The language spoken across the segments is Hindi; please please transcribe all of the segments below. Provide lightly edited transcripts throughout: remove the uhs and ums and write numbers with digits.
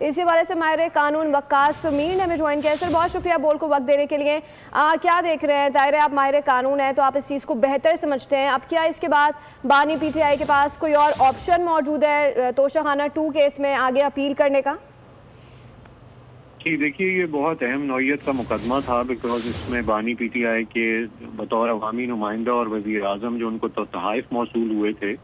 इसी वाले से माहिर कानून वक्कास मीर ने हमें ज्वाइन किया। सर बहुत शुक्रिया बोल को वक्त देने के लिए। क्या देख रहे हैं, ज़ाहिर है आप माहिर कानून हैं तो आप इस चीज़ को बेहतर समझते हैं। अब क्या इसके बाद बानी PTI के पास कोई और ऑप्शन मौजूद है तोशाखाना 2 केस में आगे अपील करने का? जी देखिए, ये बहुत अहम नौइयत का मुकदमा था बिकॉज इसमें बानी PTI के बतौर अवामी नुमाइंदा और वज़ीर आज़म जो उनको तोहफ़ मौसूल हुए थे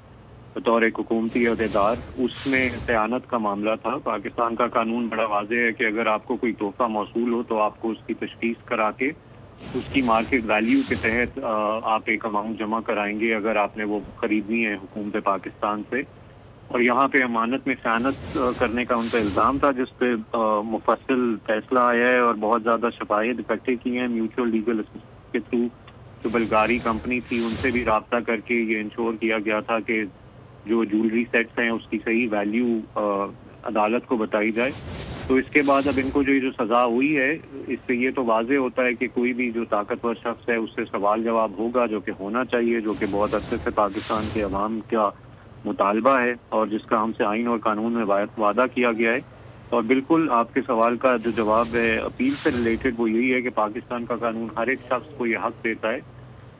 बतौर एक हुकूमती अहदेदार, उसमें ख़यानत का मामला था। पाकिस्तान का कानून बड़ा वाज़ेह है कि अगर आपको कोई तोहफ़ा मौसूल हो तो आपको उसकी तशख़ीस करा के उसकी मार्केट वैल्यू के तहत आप एक अमाउंट जमा कराएंगे अगर आपने वो ख़रीदनी है हुकूमत पाकिस्तान से। और यहाँ पे अमानत में ख़यानत करने का उनका इल्ज़ाम था, जिस पे मुफस्सिल फैसला आया है और बहुत ज़्यादा शफायत इकट्ठे की हैं म्यूचुअल लीगल के थ्रू। जो बल्गारी कंपनी थी उनसे भी रब्ता करके ये इंश्योर किया गया था कि जो ज्वेलरी सेट्स हैं उसकी सही वैल्यू अदालत को बताई जाए। तो इसके बाद अब इनको जो सज़ा हुई है इससे ये तो वाज़ेह होता है कि कोई भी जो ताकतवर शख्स है उससे सवाल जवाब होगा, जो कि होना चाहिए, जो कि बहुत अरसे से पाकिस्तान के अवाम का मुतालबा है और जिसका हमसे आइन और कानून में वादा किया गया है। और बिल्कुल आपके सवाल का जो जवाब है अपील से रिलेटेड वो यही है कि पाकिस्तान का कानून हर एक शख्स को ये हक देता है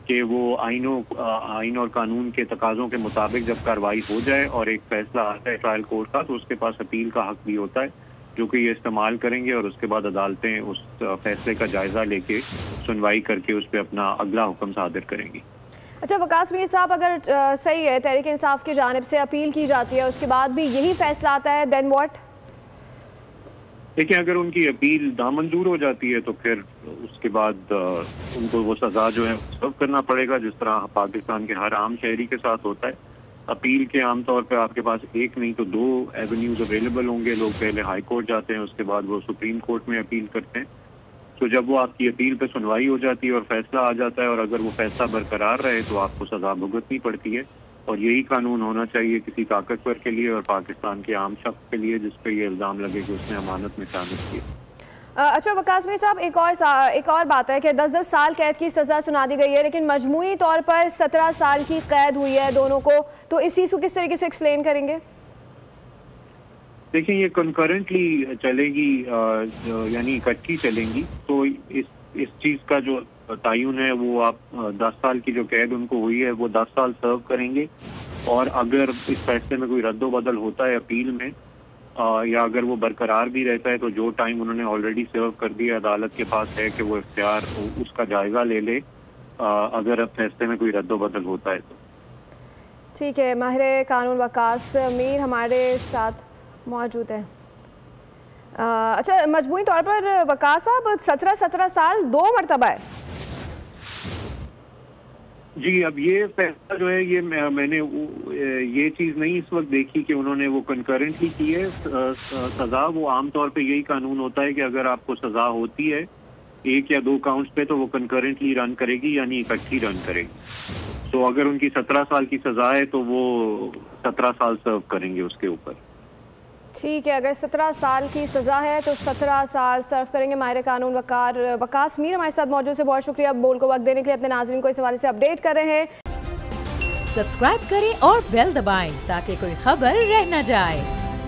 कि वो आइन और कानून के तकाज़ों के मुताबिक जब कार्रवाई हो जाए और एक फैसला आता है ट्रायल कोर्ट का तो उसके पास अपील का हक भी होता है, जो कि ये इस्तेमाल करेंगे और उसके बाद अदालतें उस फैसले का जायज़ा लेके सुनवाई करके उस पर अपना अगला हुक्म सादिर करेंगी। अच्छा वकास मीर साहब, अगर सही है तहरीक इंसाफ की जानिब से अपील की जाती है उसके बाद भी यही फैसला आता है, देन व्हाट? देखिए, अगर उनकी अपील नामंजूर हो जाती है तो फिर उसके बाद उनको वो सज़ा जो है सर्व करना पड़ेगा, जिस तरह पाकिस्तान के हर आम शहरी के साथ होता है। अपील के आमतौर पर आपके पास एक नहीं तो 2 एवेन्यूज अवेलेबल होंगे। लोग पहले हाई कोर्ट जाते हैं, उसके बाद वो सुप्रीम कोर्ट में अपील करते हैं। तो जब वो आपकी अपील पे सुनवाई हो जाती है और फैसला आ जाता है और अगर वो फैसला बरकरार रहे तो आपको सज़ा भुगतनी पड़ती है। और यही कानून होना चाहिए किसी ताकतवर के लिए और पाकिस्तान के आम शख्स के लिए जिस पे ये इल्ज़ाम लगे कि उसने अमानत में ख़यानत की। अच्छा वकास मीर साहब, एक और बात है कि 10-10 साल कैद की सज़ा सुना दी गई है लेकिन मजमूई तौर पर 17 साल की कैद हुई है दोनों को, तो इस चीज़ को किस तरीके से एक्सप्लेन करेंगे? देखिए, ये कंकरेंटली चलेगी, यानी इकट्ठी चलेंगी। तो इस चीज़ का जो तयन है वो आप 10 साल की जो कैद उनको हुई है वो 10 साल सर्व करेंगे। और अगर इस फैसले में कोई रद्दो बदल होता है अपील में या अगर वो बरकरार भी रहता है तो जो टाइम उन्होंने ऑलरेडी सर्व कर दिया अदालत के पास है कि वो इख्तियार उसका जायज़ा ले ले अगर फैसले में कोई रद्दो बदल होता है तो। ठीक है, माहिर कानून वकास मीर हमारे साथ मौजूद है। अच्छा मजमूई तौर पर वकास साहब 17 साल 2 मरतबा है। जी, अब ये फैसला जो है ये मैंने ये चीज़ नहीं इस वक्त देखी कि उन्होंने वो कंकरेंटली की है सज़ा। वो आमतौर पे यही कानून होता है कि अगर आपको सज़ा होती है 1 या 2 काउंट्स पे तो वो कंकरेंटली रन करेगी, यानी इकट्ठी रन करेगी। तो अगर उनकी 17 साल की सज़ा है तो वो 17 साल सर्व करेंगे उसके ऊपर। ठीक है, अगर 17 साल की सज़ा है तो 17 साल सर्व करेंगे। माहिर कानून वकास मीर हमारे साथ मौजूद से बहुत शुक्रिया बोल को वक्त देने के लिए। अपने नाज़रीन को इस हवाले से अपडेट कर रहे हैं। सब्सक्राइब करें और बेल दबाएं ताकि कोई खबर रह न जाए।